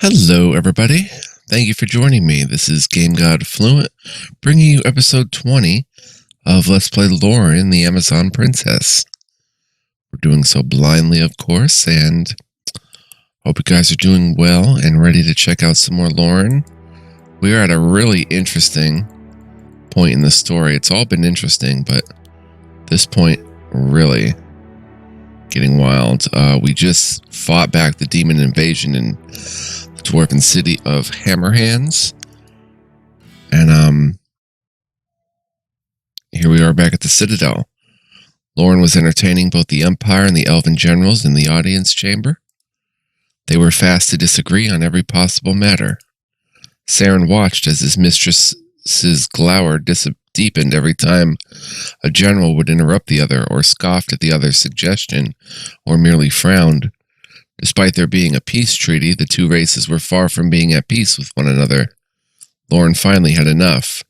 Hello, everybody. Thank you for joining me. This is Game God Fluent, bringing you episode 20 of Let's Play Loren, the Amazon Princess. We're doing so blindly, of course, and hope you guys are doing well and ready to check out some more Loren. We are at a really interesting point in the story. It's all been interesting, but this point, really getting wild. We just fought back the demon invasion in the dwarven city of Hammerhands, and here we are back at the Citadel. Loren was entertaining both the Empire and the Elven generals in the audience chamber. They were fast to disagree on every possible matter. Saren watched as his mistress's glower deepened every time a general would interrupt the other, or scoffed at the other's suggestion, or merely frowned. Despite there being a peace treaty, the two races were far from being at peace with one another. Loren finally had enough.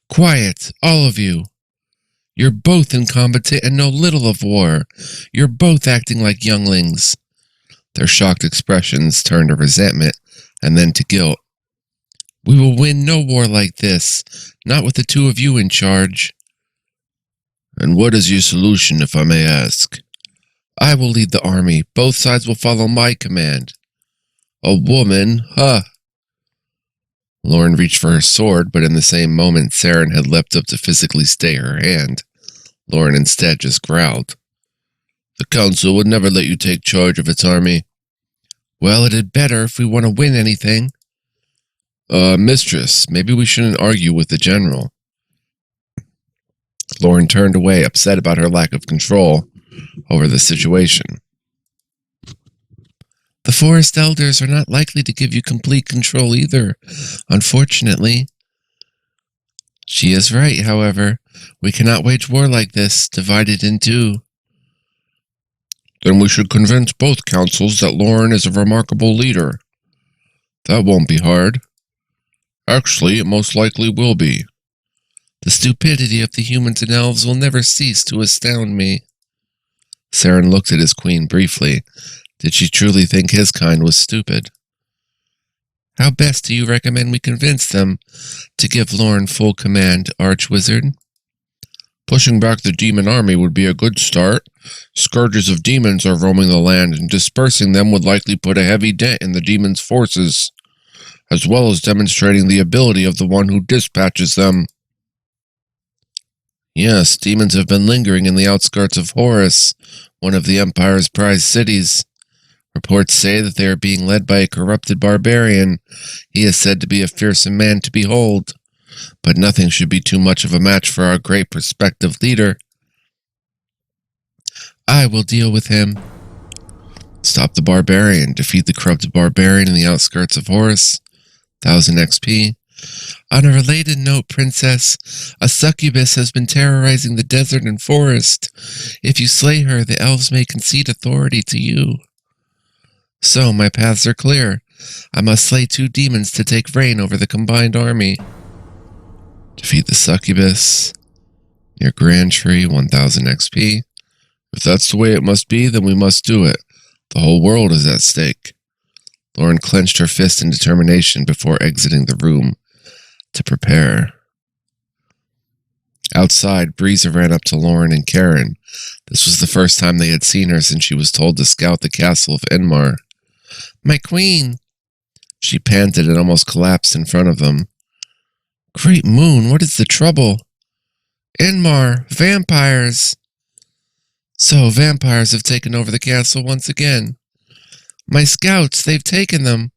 "Quiet, all of you! You're both incompetent and know little of war. You're both acting like younglings." Their shocked expressions turned to resentment, and then to guilt. "We will win no war like this, not with the two of you in charge." "And what is your solution, if I may ask?" "I will lead the army. Both sides will follow my command." "A woman? Huh!" Loren reached for her sword, but in the same moment Saren had leapt up to physically stay her hand. Loren instead just growled. "The council would never let you take charge of its army." "Well, it had better if we want to win anything." Mistress, maybe we shouldn't argue with the general." Loren turned away, upset about her lack of control over the situation. "The forest elders are not likely to give you complete control either, unfortunately." "She is right, however. We cannot wage war like this, divided in two." "Then we should convince both councils that Loren is a remarkable leader." "That won't be hard." "Actually, it most likely will be." "The stupidity of the humans and elves will never cease to astound me." Saren looked at his queen briefly. Did she truly think his kind was stupid? "How best do you recommend we convince them to give Loren full command, Archwizard?" "Pushing back the demon army would be a good start. Scourges of demons are roaming the land, and dispersing them would likely put a heavy dent in the demons' forces, as well as demonstrating the ability of the one who dispatches them." "Yes, demons have been lingering in the outskirts of Horus, one of the Empire's prized cities. Reports say that they are being led by a corrupted barbarian. He is said to be a fearsome man to behold, but nothing should be too much of a match for our great prospective leader." "I will deal with him." "Stop the barbarian. Defeat the corrupted barbarian in the outskirts of Horus. 1000 XP. "On a related note, Princess, a succubus has been terrorizing the desert and forest. If you slay her, the elves may concede authority to you." "So, my paths are clear. I must slay 2 demons to take reign over the combined army." "Defeat the succubus. Near Grand Tree, 1000 XP. If that's the way it must be, then we must do it. The whole world is at stake." Loren clenched her fist in determination before exiting the room to prepare. Outside, Breeza ran up to Loren and Karen. This was the first time they had seen her since she was told to scout the castle of Enmar. "My queen!" She panted and almost collapsed in front of them. "Great moon, what is the trouble?" "Enmar, vampires!" "So, vampires have taken over the castle once again." "My scouts, they've taken them.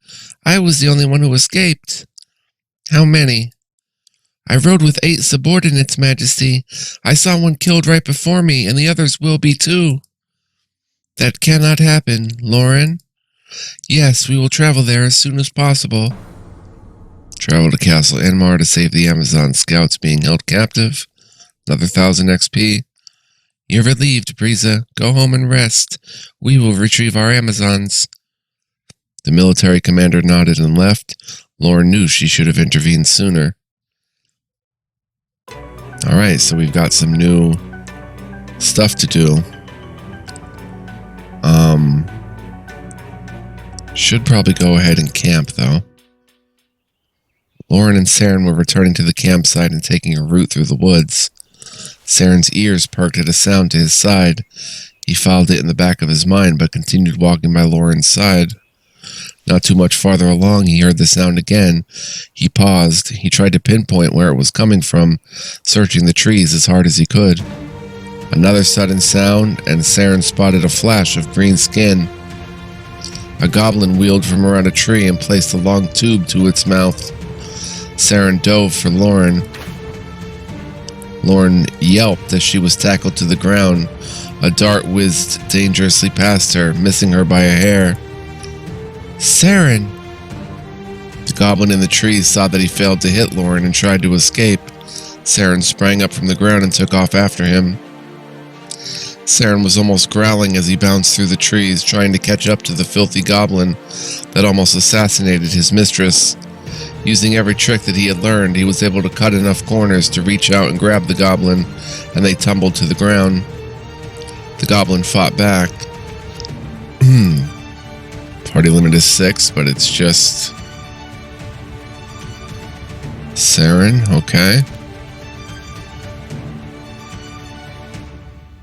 I was the only one who escaped." "How many?" "I rode with 8 subordinates, Majesty. I saw one killed right before me, and the others will be too." "That cannot happen, Loren." "Yes, we will travel there as soon as possible." "Travel to Castle Enmar to save the Amazon scouts being held captive. Another 1000 XP. "You're relieved, Breeza. Go home and rest. We will retrieve our Amazons." The military commander nodded and left. Loren knew she should have intervened sooner. Alright, so we've got some new stuff to do. Should probably go ahead and camp, though. Loren and Saren were returning to the campsite and taking a route through the woods. Saren's ears perked at a sound to his side. He followed it in the back of his mind, but continued walking by Loren's side. Not too much farther along, he heard the sound again. He paused. He tried to pinpoint where it was coming from, searching the trees as hard as he could. Another sudden sound, and Saren spotted a flash of green skin. A goblin wheeled from around a tree and placed a long tube to its mouth. Saren dove for Loren. Loren yelped as she was tackled to the ground. A dart whizzed dangerously past her, missing her by a hair. Saren! The goblin in the trees saw that he failed to hit Loren and tried to escape. Saren sprang up from the ground and took off after him. Saren was almost growling as he bounced through the trees, trying to catch up to the filthy goblin that almost assassinated his mistress. Using every trick that he had learned, he was able to cut enough corners to reach out and grab the goblin, and they tumbled to the ground. The goblin fought back. Party limit is 6, but it's just Saren, okay.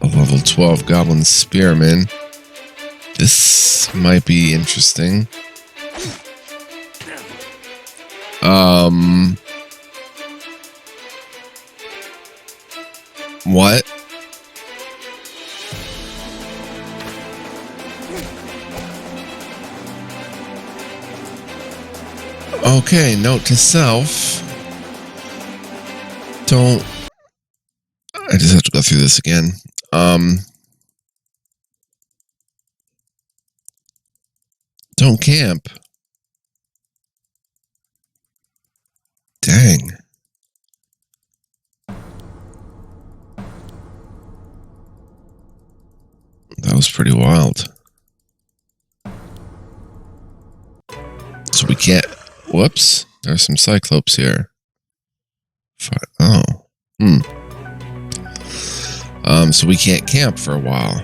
A level 12 goblin spearman. This might be interesting. What? Okay, note to self. Don't... I just have to go through this again. Don't camp. Dang. That was pretty wild. So we can't... Whoops. There's some cyclopes here. Oh. So we can't camp for a while.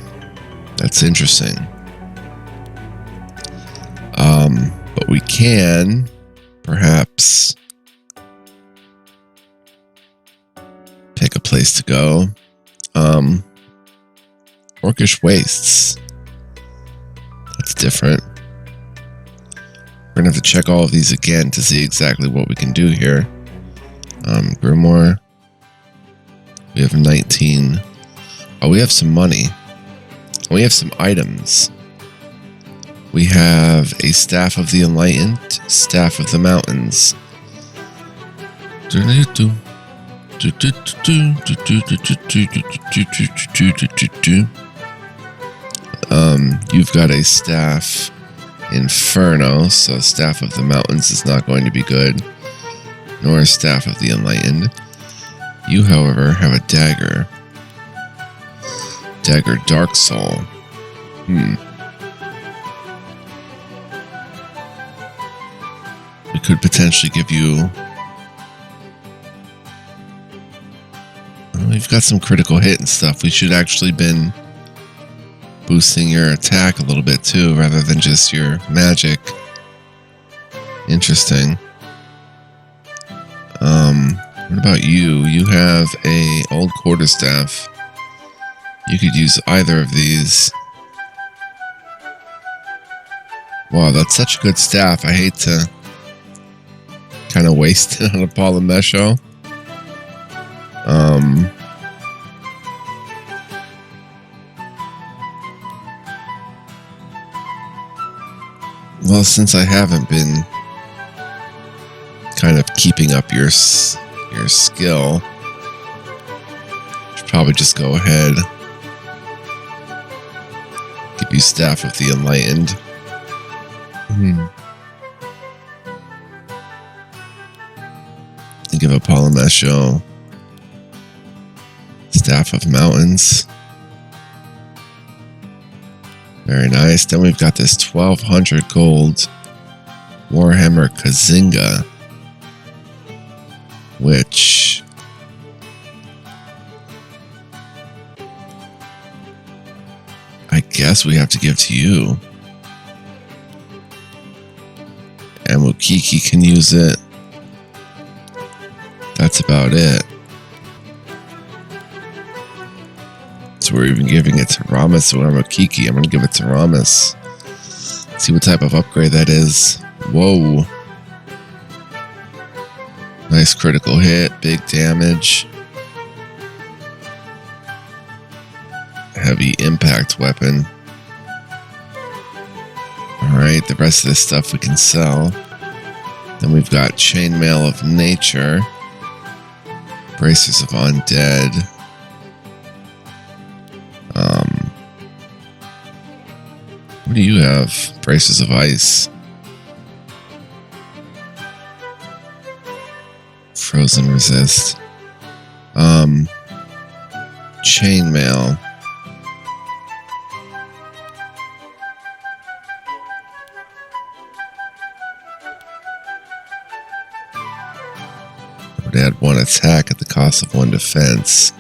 That's interesting. But we can, perhaps, pick a place to go. Orcish Wastes. That's different. We're gonna have to check all of these again to see exactly what we can do here. Grimoire. We have 19. Oh, we have some money. We have some items. We have a Staff of the Enlightened, Staff of the Mountains. You've got a Staff Inferno, so Staff of the Mountains is not going to be good, nor a Staff of the Enlightened. You, however, have a dagger. Dagger Dark Soul. We could potentially give you... We've got some critical hit and stuff. We should actually been boosting your attack a little bit too, rather than just your magic. Interesting. What about you? You have a old quarterstaff. You could use either of these. Wow, that's such a good staff. I hate to kind of waste it on a Polymesho. Well, since I haven't been kind of keeping up your skill, I should probably just go ahead. Give you Staff of the Enlightened. Give a Polymesho Staff of Mountains. Very nice. Then we've got this 1200 gold Warhammer Kazinga, which I guess we have to give to you. Amukiki can use it. That's about it. So we're even giving it to Ramus or Amukiki. I'm going to give it to Ramus. See what type of upgrade that is. Whoa. Nice critical hit. Big damage. Heavy impact weapon. Alright, the rest of this stuff we can sell. Then we've got Chainmail of Nature. Bracers of Undead. What do you have? Bracers of Ice. Frozen Resist. Chainmail. Would add 1 attack at the cost of 1 defense.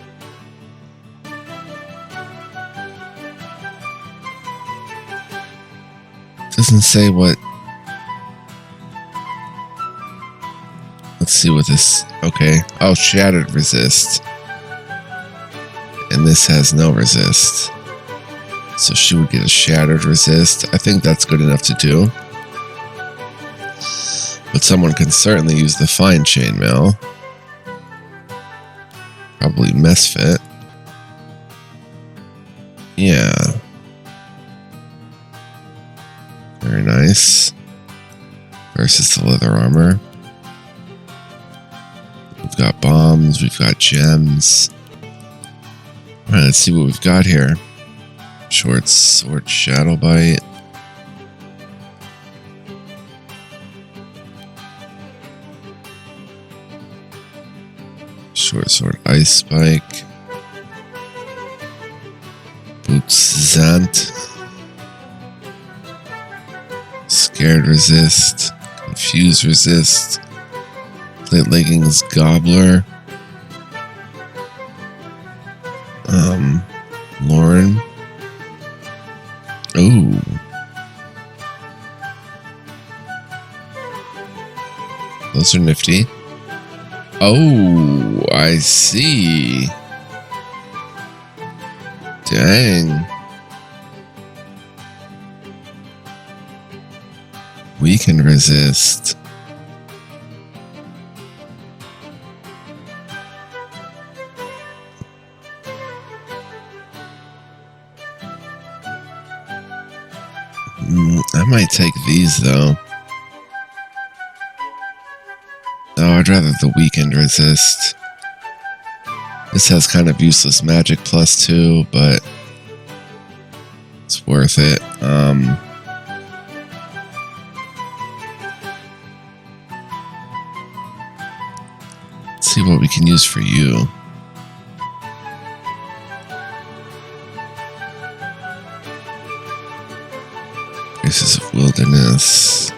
Doesn't say what. Let's see what this. Okay. Oh, Shattered Resist. And this has no resist. So she would get a Shattered Resist. I think that's good enough to do. But someone can certainly use the Fine Chainmail. Probably Misfit. Yeah. Very nice. Versus the leather armor. We've got bombs. We've got gems. Alright, let's see what we've got here. Short Sword Shadow Bite. Short Sword Ice Spike. Boots Zant. Scared Resist. Confused Resist. Plate Leggings Gobbler. Loren. Ooh. Those are nifty. Oh, I see. Dang. We can resist. I might take these though. Oh, I'd rather the weakened resist. This has kind of useless magic +2, but it's worth it. Let's see what we can use for you. Graces of Wilderness.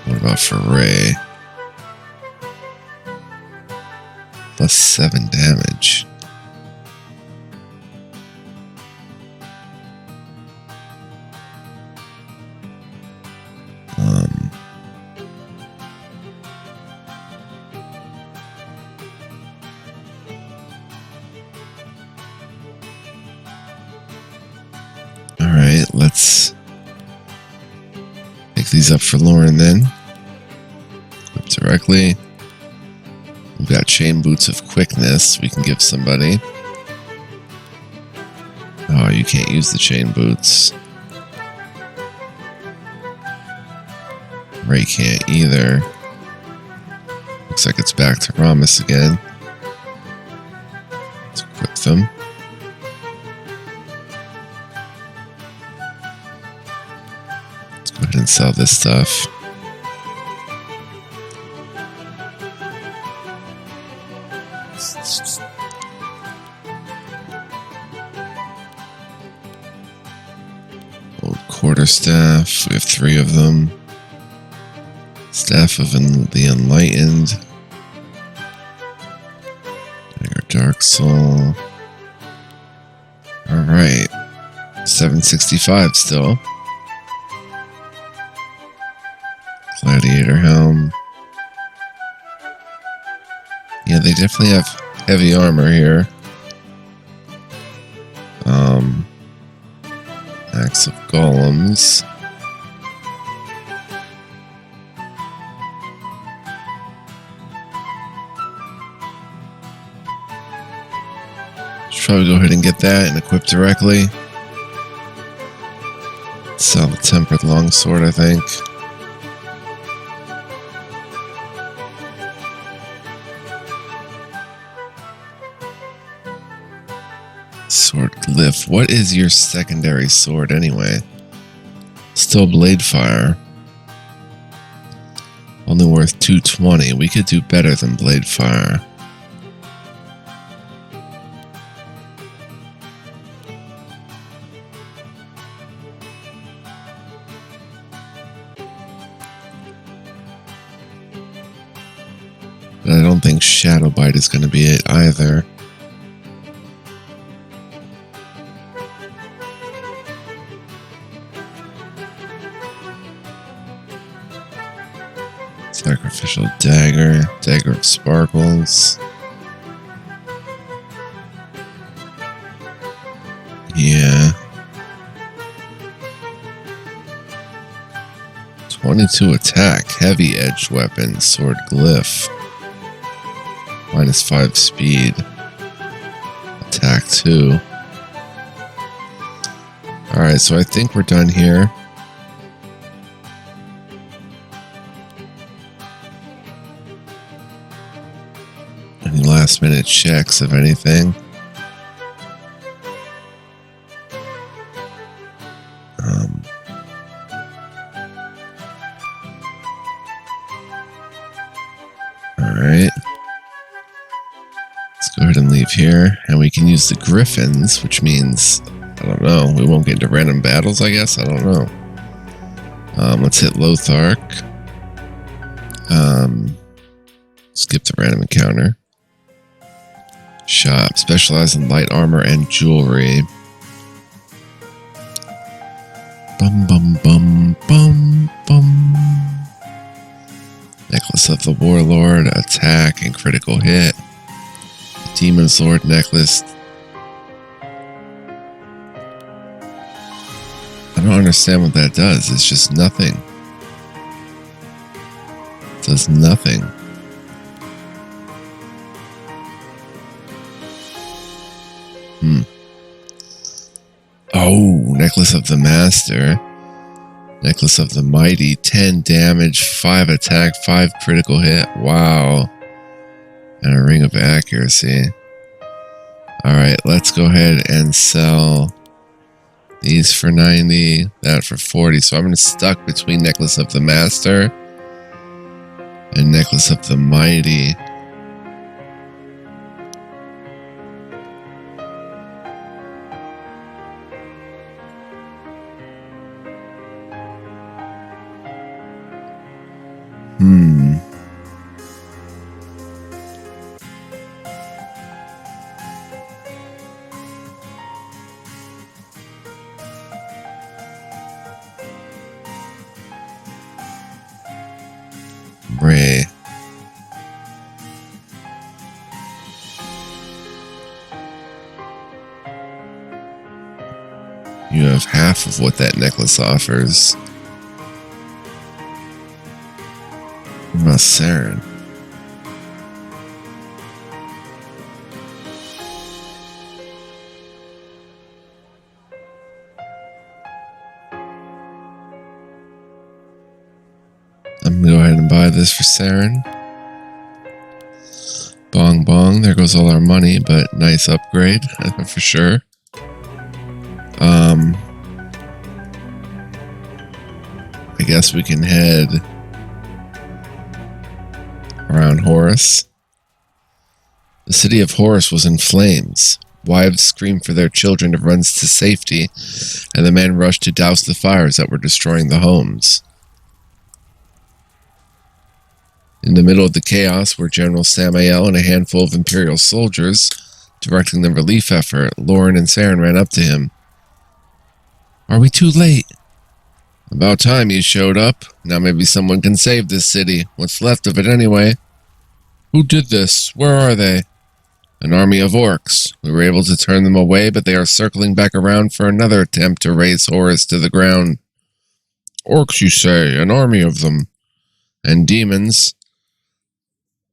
What about for Ray? +7 damage. Alright, let's pick these up for Loren then. Equip directly. We've got Chain Boots of Quickness we can give somebody. Oh, you can't use the Chain Boots. Ray can't either. Looks like it's back to Ramus again. Let's equip them. Let's go ahead and sell this stuff. Old Quarterstaff. We have 3 of them. Staff of the Enlightened. Dagger Dark Soul. Alright. 765 still. Gladiator helm. Yeah, they definitely have heavy armor here. Axe of golems. Should probably go ahead and get that and equip directly. Sell the tempered longsword, I think. Sword glyph. What is your secondary sword anyway? Still blade fire. Only worth 220. We could do better than blade fire. But I don't think Shadow Bite is going to be it either. Sacrificial dagger, dagger of sparkles. Yeah. 22 attack, heavy edged weapon, sword glyph. -5 speed. Attack 2. Alright, so I think we're done here. Any last minute checks of anything? Alright. Let's go ahead and leave here. And we can use the griffins, which means, I don't know, we won't get into random battles, I guess? I don't know. Let's hit Lothark. Skip the random encounter. Shop. Specialize in light armor and jewelry. Bum bum bum bum bum. Necklace of the Warlord. Attack and critical hit. Demon Sword necklace. I don't understand what that does. It's just nothing. It does nothing. Oh, Necklace of the Master. Necklace of the Mighty. 10 damage, 5 attack, 5 critical hit. Wow. And a Ring of Accuracy. Alright, let's go ahead and sell these for 90, that for 40. So I'm stuck between Necklace of the Master and Necklace of the Mighty. Ray. You have half of what that necklace offers. What about Saren? I'm gonna go ahead and buy this for Saren. Bong bong, there goes all our money, but nice upgrade for sure. I guess we can head around Horus. The city of Horus was in flames. Wives screamed for their children to run to safety, and the men rushed to douse the fires that were destroying the homes. In the middle of the chaos were General Samael and a handful of Imperial soldiers directing the relief effort. Loren and Saren ran up to him. Are we too late? About time you showed up. Now maybe someone can save this city. What's left of it anyway? Who did this? Where are they? An army of orcs. We were able to turn them away, but they are circling back around for another attempt to raze Horus to the ground. Orcs, you say? An army of them. And demons.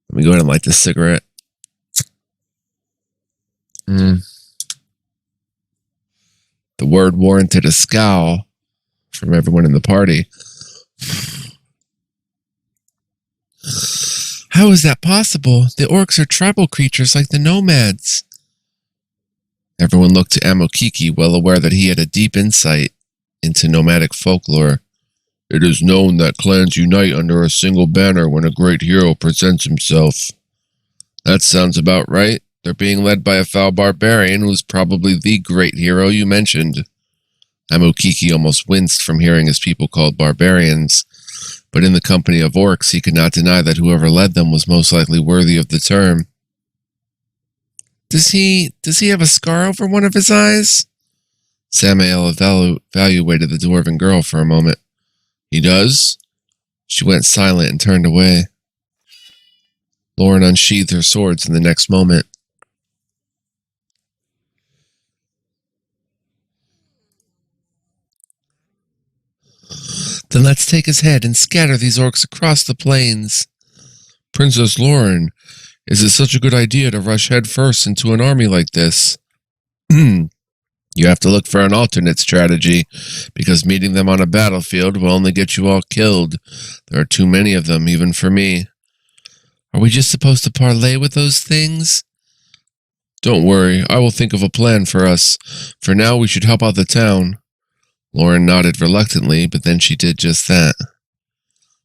Let me go ahead and light this cigarette. The word warranted a scowl from everyone in the party. How is that possible? The orcs are tribal creatures like the nomads. Everyone looked to Amokiki, well aware that he had a deep insight into nomadic folklore. It is known that clans unite under a single banner when a great hero presents himself. That sounds about right. They're being led by a foul barbarian who's probably the great hero you mentioned. Amokiki almost winced from hearing his people called barbarians, but in the company of orcs he could not deny that whoever led them was most likely worthy of the term. Does he have a scar over one of his eyes? Samael evaluated the dwarven girl for a moment. He does? She went silent and turned away. Loren unsheathed her swords in the next moment. Then let's take his head and scatter these orcs across the plains. Princess Loren, is it such a good idea to rush head first into an army like this? You have to look for an alternate strategy, because meeting them on a battlefield will only get you all killed. There are too many of them, even for me. Are we just supposed to parlay with those things? Don't worry, I will think of a plan for us. For now, we should help out the town. Loren nodded reluctantly, but then she did just that.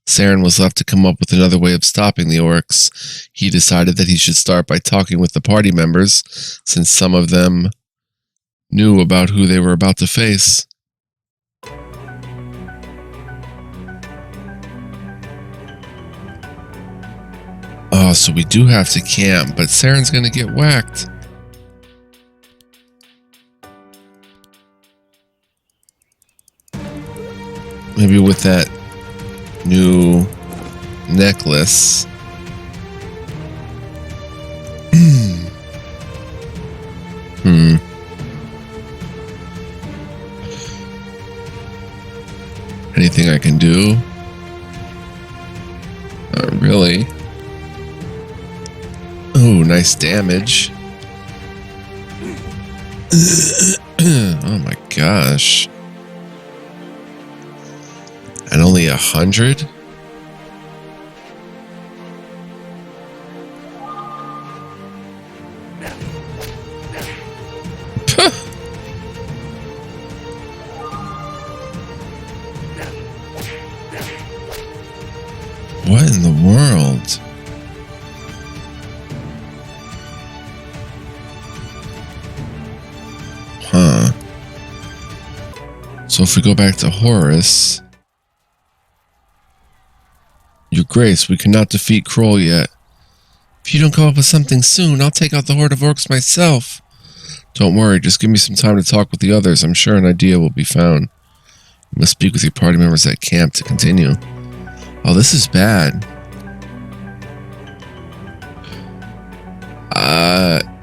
Saren was left to come up with another way of stopping the orcs. He decided that he should start by talking with the party members, since some of them knew about who they were about to face. Oh, so we do have to camp, but Saren's gonna get whacked. Maybe with that new necklace. Anything I can do? Not really. Oh, nice damage. Oh my gosh. And only 100? What in the world? Huh. So if we go back to Horus... Your Grace, we cannot defeat Kroll yet. If you don't come up with something soon, I'll take out the horde of orcs myself. Don't worry, just give me some time to talk with the others. I'm sure an idea will be found. You must speak with your party members at camp to continue. Oh, this is bad.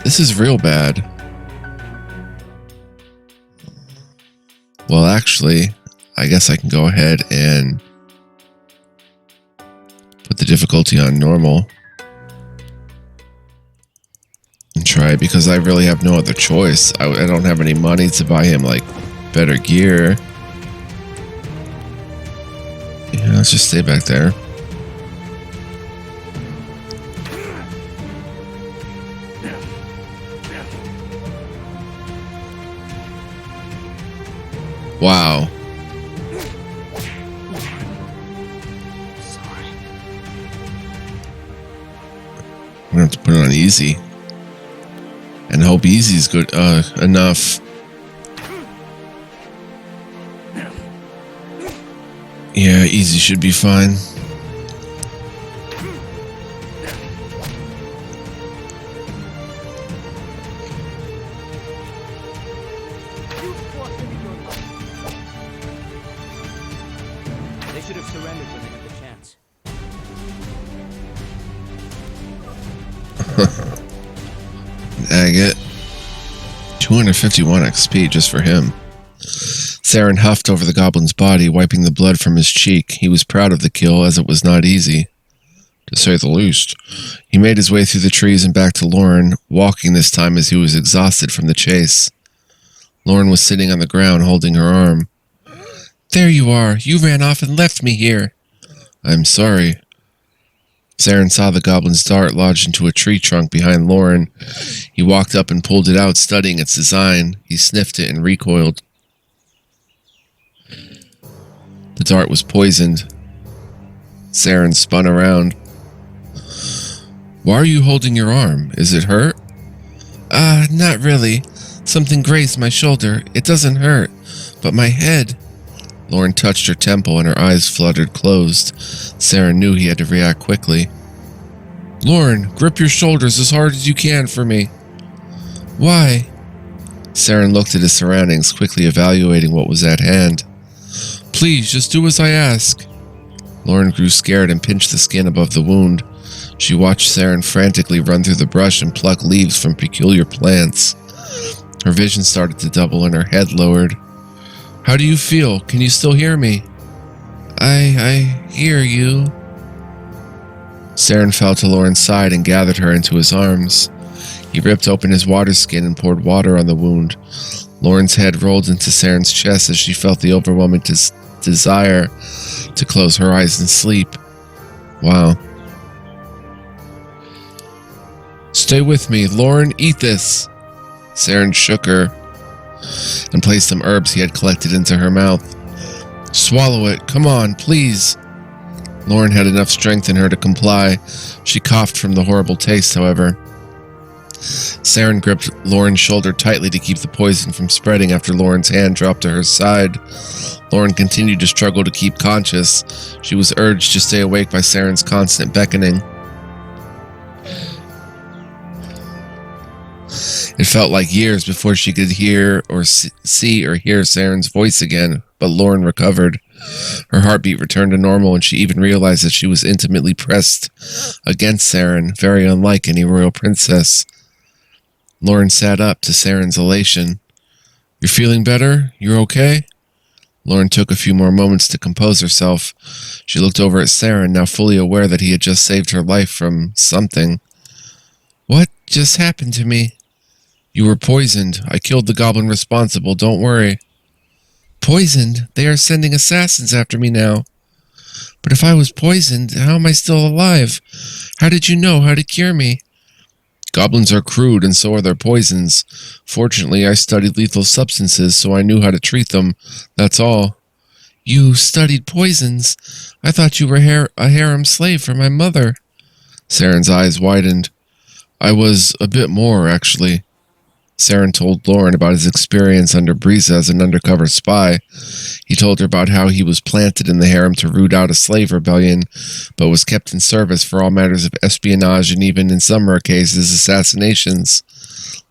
This is real bad. Well, actually, I guess I can go ahead and put the difficulty on normal and try it, because I really have no other choice. I don't have any money to buy him like better gear. Yeah, let's just stay back there. Wow. I'm gonna have to put it on easy. And hope easy's good enough. Yeah, easy should be fine. should have surrendered when I had the chance. Agate. 251 XP just for him. Saren huffed over the goblin's body, wiping the blood from his cheek. He was proud of the kill, as it was not easy, to say the least. He made his way through the trees and back to Loren, walking this time as he was exhausted from the chase. Loren was sitting on the ground, holding her arm. There you are. You ran off and left me here. I'm sorry. Saren saw the goblin's dart lodged into a tree trunk behind Loren. He walked up and pulled it out, studying its design. He sniffed it and recoiled. The dart was poisoned. Saren spun around. Why are you holding your arm? Is it hurt? Not really. Something grazed my shoulder. It doesn't hurt, but my head... Loren touched her temple and her eyes fluttered closed. Saren knew he had to react quickly. Loren, grip your shoulders as hard as you can for me. Why? Saren looked at his surroundings, quickly evaluating what was at hand. Please, just do as I ask. Loren grew scared and pinched the skin above the wound. She watched Saren frantically run through the brush and pluck leaves from peculiar plants. Her vision started to double and her head lowered. How do you feel? Can you still hear me? I hear you. Saren fell to Loren's side and gathered her into his arms. He ripped open his water skin and poured water on the wound. Loren's head rolled into Saren's chest as she felt the overwhelming desire to close her eyes and sleep. Wow. Stay with me. Loren, eat this. Saren shook her and placed some herbs he had collected into her mouth. Swallow it. Come on, please. Loren had enough strength in her to comply. She coughed from the horrible taste, however. Saren gripped Loren's shoulder tightly to keep the poison from spreading after Loren's hand dropped to her side. Loren continued to struggle to keep conscious. She was urged to stay awake by Saren's constant beckoning. It felt like years before she could hear or see or hear Saren's voice again, but Loren recovered. Her heartbeat returned to normal, and she even realized that she was intimately pressed against Saren, very unlike any royal princess. Loren sat up to Saren's elation. You're feeling better? You're okay? Loren took a few more moments to compose herself. She looked over at Saren, now fully aware that he had just saved her life from something. What just happened to me? You were poisoned. I killed the goblin responsible, don't worry. Poisoned? They are sending assassins after me now. But if I was poisoned, how am I still alive? How did you know how to cure me? Goblins are crude, and so are their poisons. Fortunately, I studied lethal substances, so I knew how to treat them. That's all. You studied poisons? I thought you were a harem slave for my mother. Saren's eyes widened. I was a bit more, actually. Saren told Loren about his experience under Briza as an undercover spy. He told her about how he was planted in the harem to root out a slave rebellion, but was kept in service for all matters of espionage and even, in some rare cases, assassinations.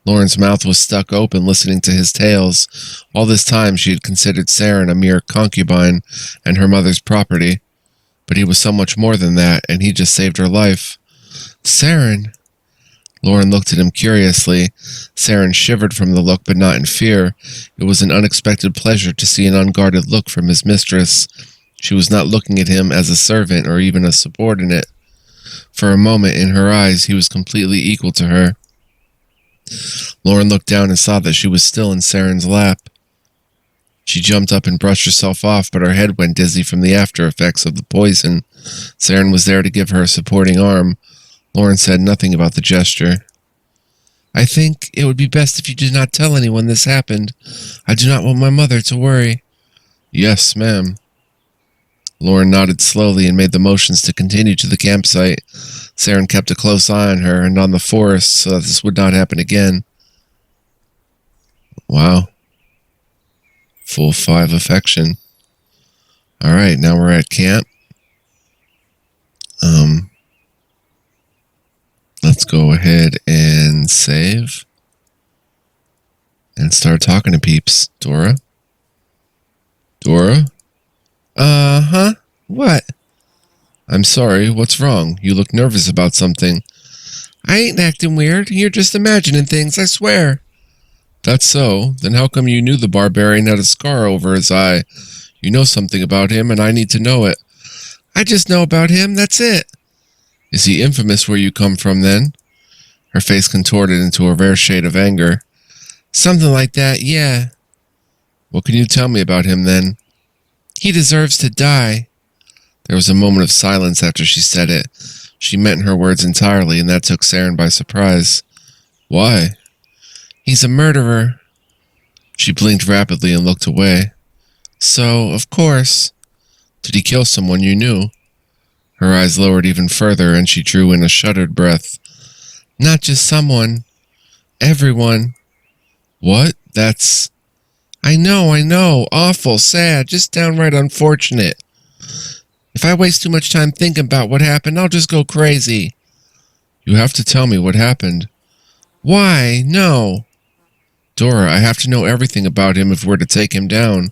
Loren's mouth was stuck open listening to his tales. All this time she had considered Saren a mere concubine and her mother's property. But he was so much more than that, and he just saved her life. Saren... Loren looked at him curiously. Saren shivered from the look, but not in fear. It was an unexpected pleasure to see an unguarded look from his mistress. She was not looking at him as a servant or even a subordinate. For a moment, in her eyes, he was completely equal to her. Loren looked down and saw that she was still in Saren's lap. She jumped up and brushed herself off, but her head went dizzy from the after effects of the poison. Saren was there to give her a supporting arm. Loren said nothing about the gesture. I think it would be best if you did not tell anyone this happened. I do not want my mother to worry. Yes, ma'am. Loren nodded slowly and made the motions to continue to the campsite. Saren kept a close eye on her and on the forest so that this would not happen again. Wow. Full 5 affection. Alright, now we're at camp. Let's go ahead and save. And start talking to peeps. Dora? Dora? Uh-huh. I'm sorry, what's wrong? You look nervous about something. I ain't acting weird. You're just imagining things, I swear. That's so. Then how come you knew the barbarian had a scar over his eye? You know something about him, and I need to know it. I just know about him, that's it. Is he infamous where you come from, then? Her face contorted into a rare shade of anger. Something like that, yeah. What can you tell me about him, then? He deserves to die. There was a moment of silence after she said it. She meant her words entirely, and that took Saren by surprise. Why? He's a murderer. She blinked rapidly and looked away. So, of course. Did he kill someone you knew? Her eyes lowered even further, and she drew in a shuddered breath. Not just someone. Everyone. What? That's... I know. Awful, sad, just downright unfortunate. If I waste too much time thinking about what happened, I'll just go crazy. You have to tell me what happened. Why? No. Dora, I have to know everything about him if we're to take him down.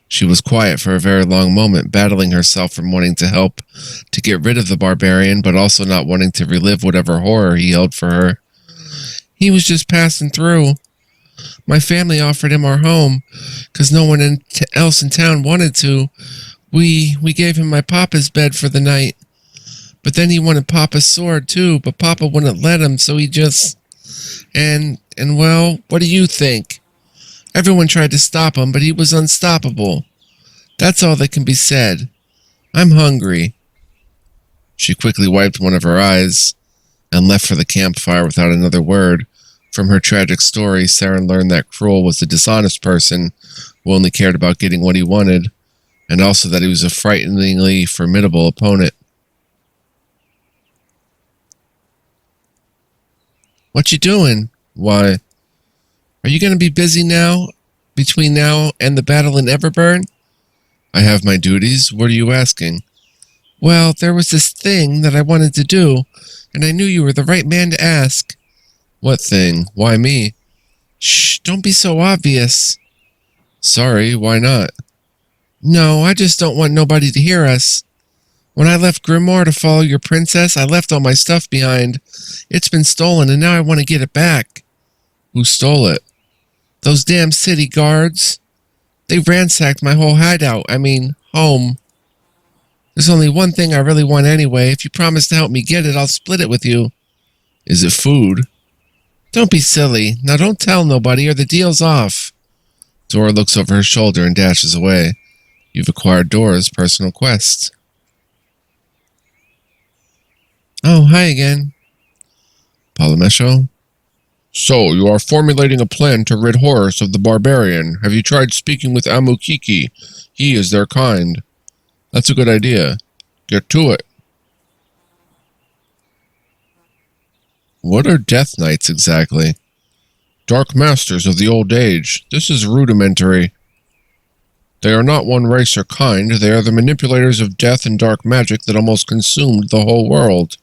She was quiet for a very long moment, battling herself from wanting to help, to get rid of the barbarian, but also not wanting to relive whatever horror he held for her. He was just passing through. My family offered him our home, 'cause no one else in town wanted to. We gave him my papa's bed for the night. But then he wanted Papa's sword, too, but Papa wouldn't let him, so he just... And well, what do you think? Everyone tried to stop him, but he was unstoppable. That's all that can be said. I'm hungry. She quickly wiped one of her eyes and left for the campfire without another word. From her tragic story, Saren learned that Cruel was a dishonest person who only cared about getting what he wanted, and also that he was a frighteningly formidable opponent. What you doing? Why? Are you going to be busy now, between now and the battle in Everburn? I have my duties. What are you asking? Well, there was this thing that I wanted to do, and I knew you were the right man to ask. What thing? Why me? Shh, don't be so obvious. Sorry, why not? No, I just don't want nobody to hear us. When I left Grimoire to follow your princess, I left all my stuff behind. It's been stolen, and now I want to get it back. Who stole it? Those damn city guards. They ransacked my whole hideout. Home. There's only one thing I really want anyway. If you promise to help me get it, I'll split it with you. Is it food? Don't be silly. Now don't tell nobody or the deal's off. Dora looks over her shoulder and dashes away. You've acquired Dora's personal quest. Oh, hi again. Palomesho? So, you are formulating a plan to rid Horus of the Barbarian. Have you tried speaking with Amukiki? He is their kind. That's a good idea. Get to it. What are Death Knights exactly? Dark Masters of the Old Age. This is rudimentary. They are not one race or kind. They are the manipulators of death and dark magic that almost consumed the whole world.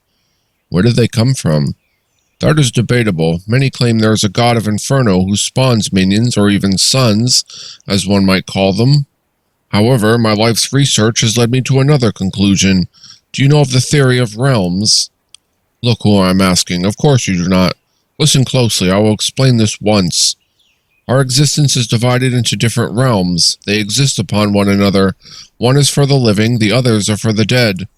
Where did they come from? That is debatable. Many claim there is a god of Inferno who spawns minions, or even sons, as one might call them. However, my life's research has led me to another conclusion. Do you know of the theory of realms? Look who I'm asking. Of course you do not. Listen closely. I will explain this once. Our existence is divided into different realms. They exist upon one another. One is for the living, the others are for the dead.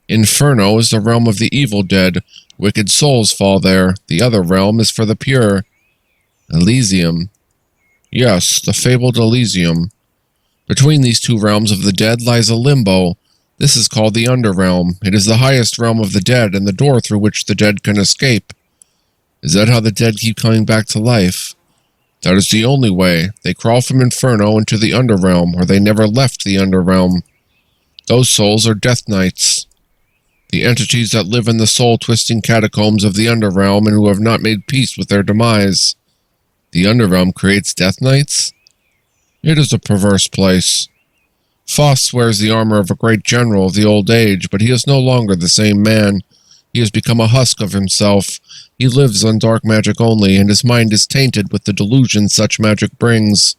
Inferno is the realm of the evil dead. Wicked souls fall there. The other realm is for the pure. Elysium. Yes, the fabled Elysium. Between these two realms of the dead lies a limbo. This is called the Underrealm. It is the highest realm of the dead and the door through which the dead can escape. Is that how the dead keep coming back to life? That is the only way. They crawl from Inferno into the Underrealm, or they never left the Underrealm. Those souls are Death Knights. The entities that live in the soul-twisting catacombs of the Underrealm and who have not made peace with their demise. The Underrealm creates Death Knights? It is a perverse place. Faust wears the armor of a great general of the old age, but he is no longer the same man. He has become a husk of himself. He lives on dark magic only, and his mind is tainted with the delusion such magic brings.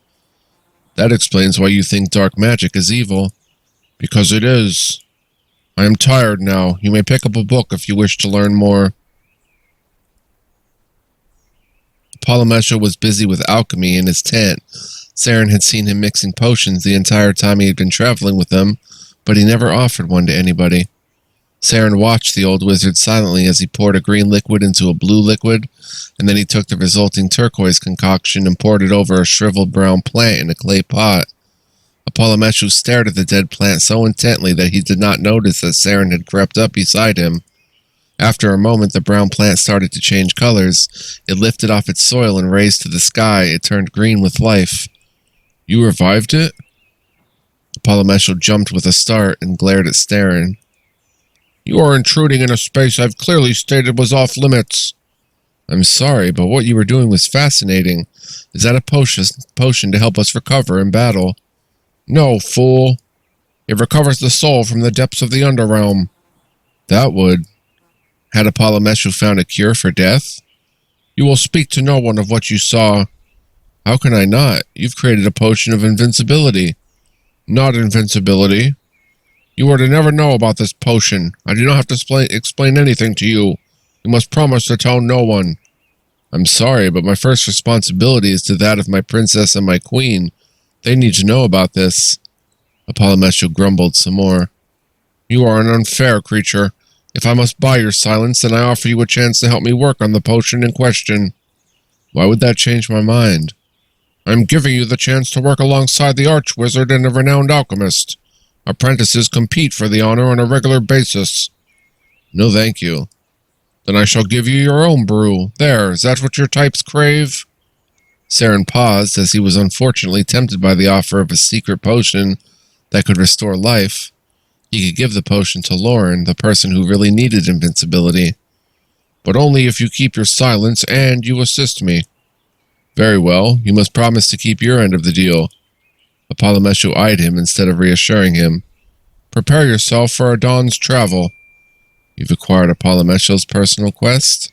That explains why you think dark magic is evil. Because it is. I am tired now. You may pick up a book if you wish to learn more. Polymetra was busy with alchemy in his tent. Saren had seen him mixing potions the entire time he had been traveling with them, but he never offered one to anybody. Saren watched the old wizard silently as he poured a green liquid into a blue liquid, and then he took the resulting turquoise concoction and poured it over a shriveled brown plant in a clay pot. Polymetra stared at the dead plant so intently that he did not notice that Saren had crept up beside him. After a moment, the brown plant started to change colors. It lifted off its soil and raised to the sky. It turned green with life. You revived it? Polymetra jumped with a start and glared at Saren. You are intruding in a space I've clearly stated was off limits. I'm sorry, but what you were doing was fascinating. Is that a potion to help us recover in battle? No, fool. It recovers the soul from the depths of the underrealm. That would. Had Polymetra found a cure for death? You will speak to no one of what you saw. How can I not? You've created a potion of invincibility. Not invincibility. You are to never know about this potion. I do not have to explain anything to you. You must promise to tell no one. I'm sorry, but my first responsibility is to that of my princess and my queen. They need to know about this. Polymetra grumbled some more. You are an unfair creature. If I must buy your silence, then I offer you a chance to help me work on the potion in question. Why would that change my mind? I'm giving you the chance to work alongside the arch-wizard and a renowned alchemist. Apprentices compete for the honor on a regular basis. No, thank you. Then I shall give you your own brew. There, is that what your types crave? Saren paused, as he was unfortunately tempted by the offer of a secret potion that could restore life. He could give the potion to Loren, the person who really needed invincibility. But only if you keep your silence and you assist me. Very well, you must promise to keep your end of the deal. Polymetra eyed him instead of reassuring him. Prepare yourself for a dawn's travel. You've acquired Polymetra's personal quest?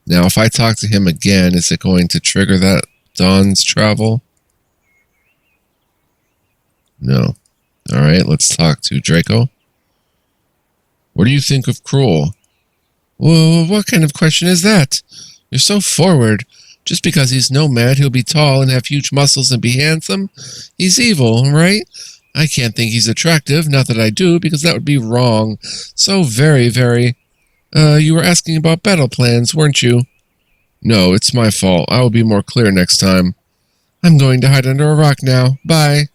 Now, if I talk to him again, is it going to trigger that dawn's travel? No. Alright, let's talk to Draco. What do you think of Cruel? Whoa, what kind of question is that? You're so forward. Just because he's nomad, he'll be tall and have huge muscles and be handsome? He's evil, right? I can't think he's attractive, not that I do, because that would be wrong. So very, very... you were asking about battle plans, weren't you? No, it's my fault. I will be more clear next time. I'm going to hide under a rock now. Bye.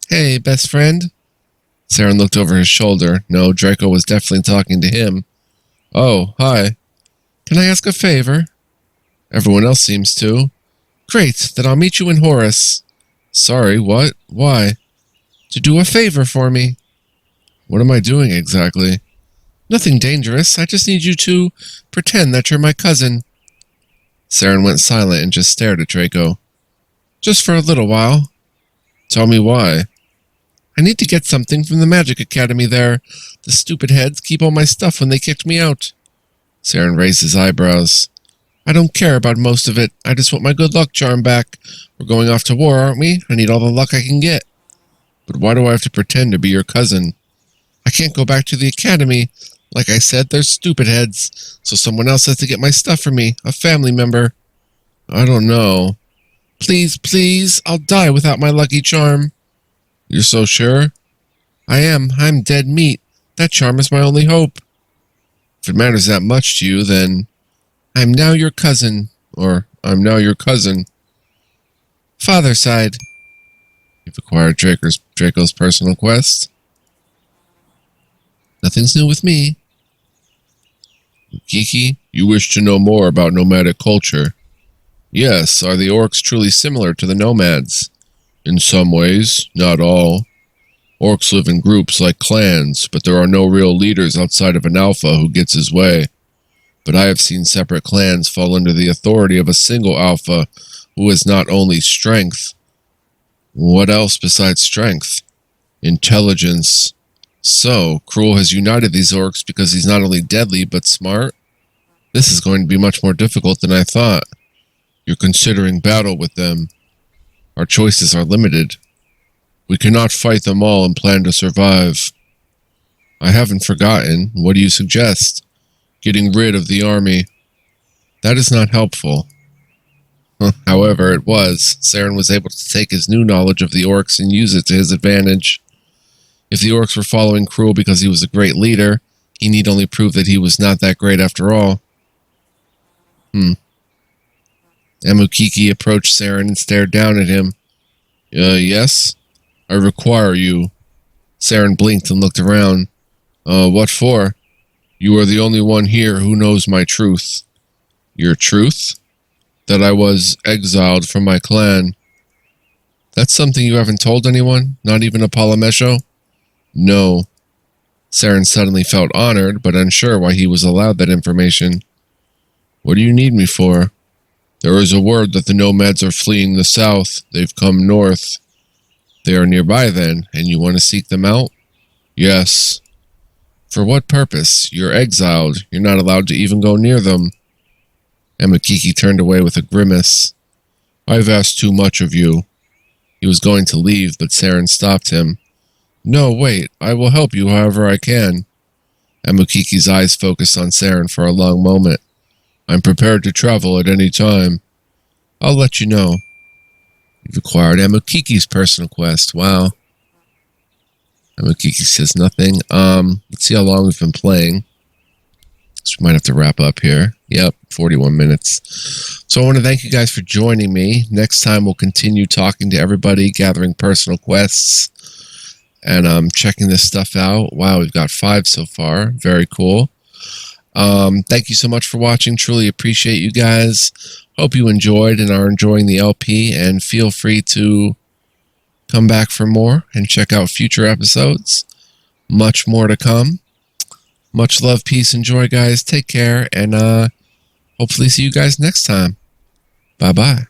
Hey, best friend? Saren looked over his shoulder. No, Draco was definitely talking to him. Oh, hi. Can I ask a favor? Everyone else seems to. Great, then I'll meet you in Horus. Sorry, what? Why? To do a favor for me. What am I doing exactly? Nothing dangerous. I just need you to pretend that you're my cousin. Saren went silent and just stared at Draco. Just for a little while. Tell me why. I need to get something from the Magic Academy there. The stupid heads keep all my stuff when they kicked me out. Saren raised his eyebrows. I don't care about most of it. I just want my good luck charm back. We're going off to war, aren't we? I need all the luck I can get. But why do I have to pretend to be your cousin? I can't go back to the academy. Like I said, they're stupid heads. So someone else has to get my stuff for me. A family member. I don't know. Please, please. I'll die without my lucky charm. You're so sure? I am. I'm dead meat. That charm is my only hope. If it matters that much to you, then... I'm now your cousin. Or, I'm now your cousin. Father side. You've acquired Draco's personal quest. Nothing's new with me. Kiki, you wish to know more about nomadic culture. Yes, are the orcs truly similar to the nomads? In some ways, not all. Orcs live in groups like clans, but there are no real leaders outside of an alpha who gets his way. But I have seen separate clans fall under the authority of a single alpha who has not only strength. What else besides strength? Intelligence. So, Cruel has united these orcs because he's not only deadly, but smart? This is going to be much more difficult than I thought. You're considering battle with them. Our choices are limited. We cannot fight them all and plan to survive. I haven't forgotten. What do you suggest? Getting rid of the army. That is not helpful. However, it was. Saren was able to take his new knowledge of the orcs and use it to his advantage. If the orcs were following Cruel because he was a great leader, he need only prove that he was not that great after all. Amukiki approached Saren and stared down at him. Yes? I require you. Saren blinked and looked around. What for? You are the only one here who knows my truth. Your truth? That I was exiled from my clan. That's something you haven't told anyone? Not even a Polymecho? No. Saren suddenly felt honored, but unsure why he was allowed that information. What do you need me for? There is a word that the nomads are fleeing the south. They've come north. They are nearby then, and you want to seek them out? Yes. For what purpose? You're exiled. You're not allowed to even go near them. Amukiki turned away with a grimace. I've asked too much of you. He was going to leave, but Saren stopped him. No, wait. I will help you however I can. Amukiki's eyes focused on Saren for a long moment. I'm prepared to travel at any time. I'll let you know. You've acquired Amukiki's personal quest. Wow. Amukiki says nothing. Let's see how long we've been playing. So we might have to wrap up here. Yep, 41 minutes. So I want to thank you guys for joining me. Next time we'll continue talking to everybody, gathering personal quests, and checking this stuff out. Wow, we've got 5 so far. Very cool. Thank you so much for watching. Truly appreciate you guys. Hope you enjoyed and are enjoying the LP, and feel free to come back for more and check out future episodes. Much more to come. Much love, peace, and joy, guys. Take care, and hopefully see you guys next time. Bye-bye.